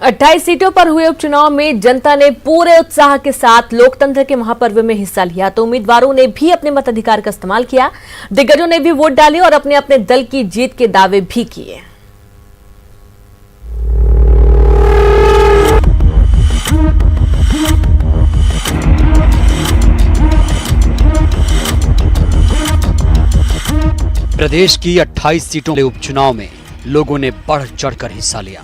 28 सीटों पर हुए उपचुनाव में जनता ने पूरे उत्साह के साथ लोकतंत्र के महापर्व में हिस्सा लिया तो उम्मीदवारों ने भी अपने मताधिकार का इस्तेमाल किया। दिग्गजों ने भी वोट डाले और अपने अपने दल की जीत के दावे भी किए। प्रदेश की 28 सीटों के उपचुनाव में लोगों ने बढ़ चढ़कर हिस्सा लिया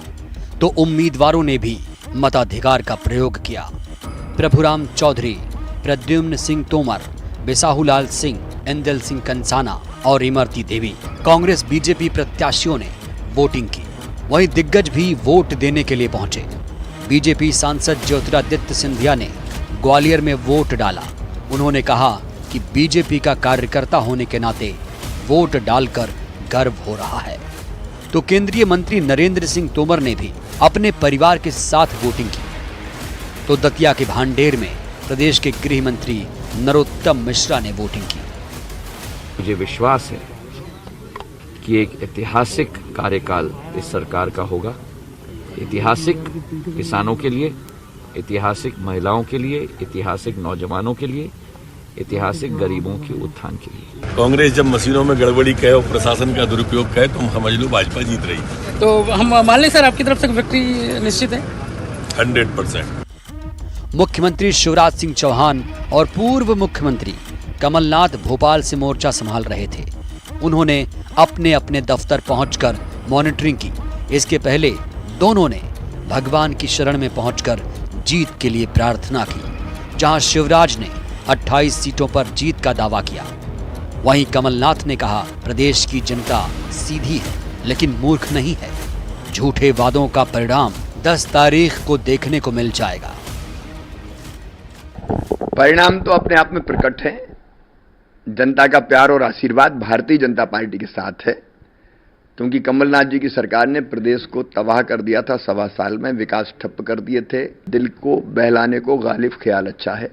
तो उम्मीदवारों ने भी मताधिकार का प्रयोग किया। प्रभुराम चौधरी, प्रद्युम्न सिंह तोमर, बिसाहूलाल सिंह, एंजल सिंह कंसाना और इमरती देवी कांग्रेस बीजेपी प्रत्याशियों ने वोटिंग की। वहीं दिग्गज भी वोट देने के लिए पहुंचे। बीजेपी सांसद ज्योतिरादित्य सिंधिया ने ग्वालियर में वोट डाला। उन्होंने कहा कि बीजेपी का कार्यकर्ता होने के नाते वोट डालकर गर्व हो रहा है। तो केंद्रीय मंत्री नरेंद्र सिंह तोमर ने भी अपने परिवार के साथ वोटिंग की। तो दतिया के भांडेर में प्रदेश के गृह मंत्री नरोत्तम मिश्रा ने वोटिंग की। मुझे विश्वास है कि एक ऐतिहासिक कार्यकाल इस सरकार का होगा। ऐतिहासिक किसानों के लिए, ऐतिहासिक महिलाओं के लिए, ऐतिहासिक नौजवानों के लिए, ऐतिहासिक गरीबों के उत्थान के लिए। कांग्रेस जब मशीनों में गड़बड़ी कहे और प्रशासन का दुरुपयोग कहे तो हम समझ लो भाजपा जीत रही। तो हम मान लें सर आपकी तरफ से विक्ट्री निश्चित है 100%। मुख्यमंत्री शिवराज सिंह चौहान और पूर्व मुख्यमंत्री कमलनाथ भोपाल से मोर्चा संभाल रहे थे। उन्होंने अपने अपने दफ्तर पहुंचकर मॉनिटरिंग की। इसके पहले दोनों ने भगवान की शरण में पहुंचकर जीत के लिए प्रार्थना की। जहां शिवराज ने 28 सीटों पर जीत का दावा किया, वहीं कमलनाथ ने कहा प्रदेश की जनता सीधी है लेकिन मूर्ख नहीं है। झूठे वादों का परिणाम 10 तारीख को देखने को मिल जाएगा। परिणाम तो अपने आप में प्रकट है। जनता का प्यार और आशीर्वाद भारतीय जनता पार्टी के साथ है, क्योंकि कमलनाथ जी की सरकार ने प्रदेश को तबाह कर दिया था। 1.25 साल में विकास ठप्प कर दिए थे। दिल को बहलाने को गालिब ख्याल अच्छा है।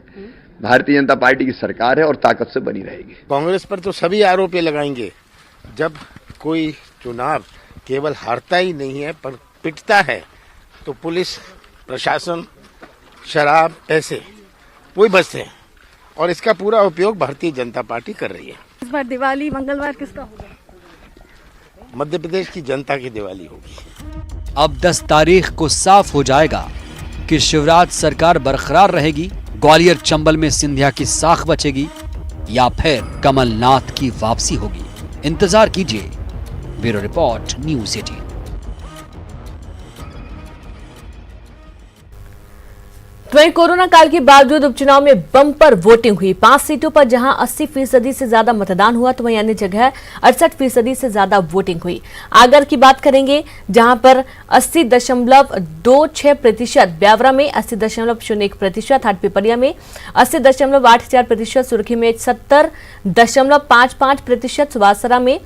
भारतीय जनता पार्टी की सरकार है और ताकत से बनी रहेगी। कांग्रेस पर तो सभी आरोप लगाएंगे। जब कोई चुनाव केवल हारता ही नहीं है पर पिटता है तो पुलिस, प्रशासन, शराब, पैसे वही बचते हैं और इसका पूरा उपयोग भारतीय जनता पार्टी कर रही है। इस बार दिवाली मंगलवार किसका होगा? मध्य प्रदेश की जनता की दिवाली होगी। अब 10 तारीख को साफ हो जाएगा कि शिवराज सरकार बरकरार रहेगी, ग्वालियर चंबल में सिंधिया की साख बचेगी या फिर कमलनाथ की वापसी होगी। इंतजार कीजिए। Bureau report, news 18। वहीं कोरोना काल के बावजूद उपचुनाव में बम्पर वोटिंग हुई। 5 सीटों पर जहां 80% से ज्यादा मतदान हुआ तो वहीं अन्य जगह 68% से ज्यादा वोटिंग हुई। आगर की बात करेंगे जहां पर 80.26%, ब्यावरा में 80.01%, हाटपिपलिया में 80.84%, सुर्खी में 70.55%, सुवासरा में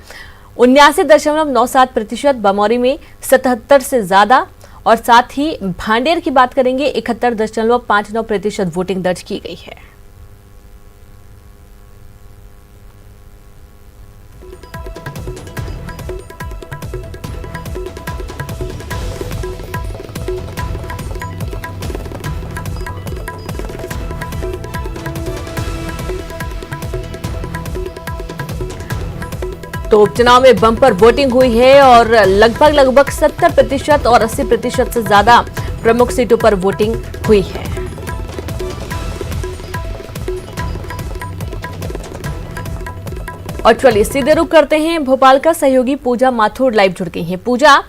79.97%, बमौरी में 77 से ज्यादा और साथ ही भांडेर की बात करेंगे 71.59% वोटिंग दर्ज की गई है। तो उपचुनाव में बम्पर वोटिंग हुई है और लगभग 70% और 80% से ज्यादा प्रमुख सीटों पर वोटिंग हुई है। और चलिए सीधे रुख करते हैं भोपाल का। सहयोगी पूजा माथुर लाइव जुड़ गई हैं। पूजा,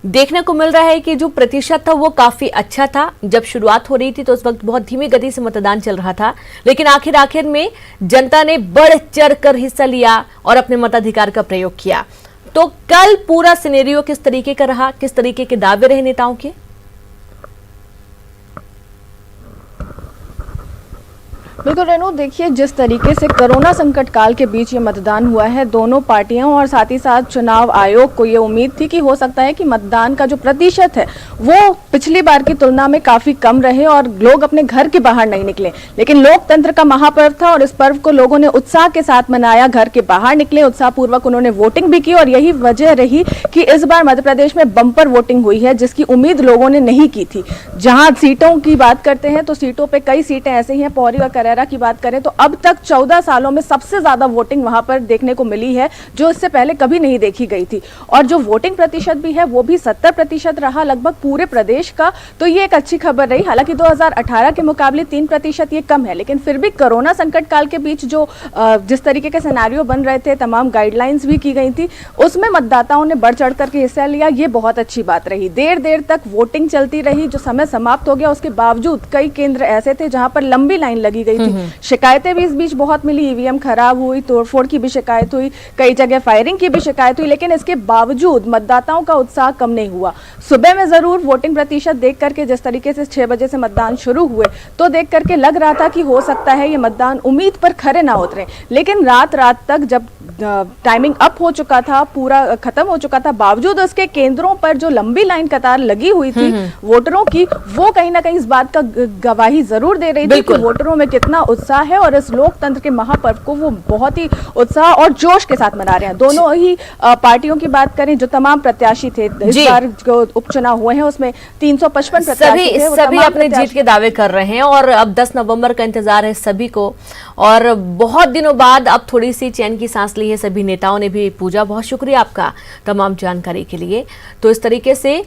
देखने को मिल रहा है कि जो प्रतिशत था वो काफी अच्छा था। जब शुरुआत हो रही थी तो उस वक्त बहुत धीमी गति से मतदान चल रहा था, लेकिन आखिर में जनता ने बढ़ चढ़ कर हिस्सा लिया और अपने मताधिकार का प्रयोग किया। तो कल पूरा सिनेरियो किस तरीके का रहा, किस तरीके के दावे रहे नेताओं के? बिल्कुल रेणु, देखिए जिस तरीके से कोरोना संकट काल के बीच ये मतदान हुआ है, दोनों पार्टियों और साथ ही साथ चुनाव आयोग को ये उम्मीद थी कि हो सकता है कि मतदान का जो प्रतिशत है वो पिछली बार की तुलना में काफी कम रहे और लोग अपने घर के बाहर नहीं निकले। लेकिन लोकतंत्र का महापर्व था और इस पर्व को लोगों ने उत्साह के साथ मनाया, घर के बाहर निकले, उत्साहपूर्वक उन्होंने वोटिंग भी की और यही वजह रही कि इस बार मध्य प्रदेश में बम्पर वोटिंग हुई है, जिसकी उम्मीद लोगों ने नहीं की थी। जहां सीटों की बात करते हैं तो सीटों पे कई सीटें ऐसे ही हैं, पौरी और करेरा की बात करें तो अब तक 14 सालों में सबसे ज्यादा वोटिंग वहां पर देखने को मिली है, जो इससे पहले कभी नहीं देखी गई थी। और जो वोटिंग प्रतिशत भी है वो भी 70% रहा लगभग पूरे प्रदेश का, तो ये एक अच्छी खबर रही। हालांकि 2018 के मुकाबले 3% ये कम है, लेकिन फिर भी कोरोना संकट काल के बीच जो जिस तरीके के सिनेरियो बन रहे थे, तमाम गाइडलाइंस भी की गई थी, उसमें मतदाताओं ने बढ़ चढ़ करके हिस्सा लिया, ये बहुत अच्छी बात रही। देर देर तक वोटिंग चलती रही, जो समय समाप्त हो गया उसके बावजूद कई केंद्र ऐसे थे जहां पर लंबी लाइन लगी गई थी। शिकायतें भी इस बीच बहुत मिली, ईवीएम खराब हुई, तोड़फोड़ की भी शिकायत हुई, कई जगह फायरिंग की भी शिकायत हुई, लेकिन इसके बावजूद मतदाताओं का उत्साह कम नहीं हुआ। सुबह में जरूर वोटिंग प्रतिशत देख करके, जिस तरीके से 6 बजे से मतदान शुरू हुए, तो देख करके लग रहा था कि हो सकता है ये मतदान उम्मीद पर खरे ना उतरे। लेकिन रात रात तक जब टाइमिंग अप हो चुका था, पूरा खत्म हो चुका था, बावजूद उसके केंद्रों पर जो लंबी लाइन कतार लगी हुई थी वोटरों की, वो कहीं ना कहीं इस बात का गवाही जरूर दे रही थी कि वोटरों में कितना उत्साह है और इस लोकतंत्र के महापर्व को वो बहुत ही उत्साह और जोश के साथ मना रहे हैं। दोनों ही पार्टियों की बात करें, जो तमाम प्रत्याशी थे इस बार जो उपचुनाव हुए हैं उसमें 355 प्रत्याशी थे, सभी अपने जीत के दावे कर रहे हैं और अब 10 नवंबर का इंतजार है सभी को। और बहुत दिनों बाद अब थोड़ी सी चैन की सांस ली है सभी नेताओं ने भी। पूजा, बहुत शुक्रिया आपका तमाम जानकारी के लिए। तो इस तरीके से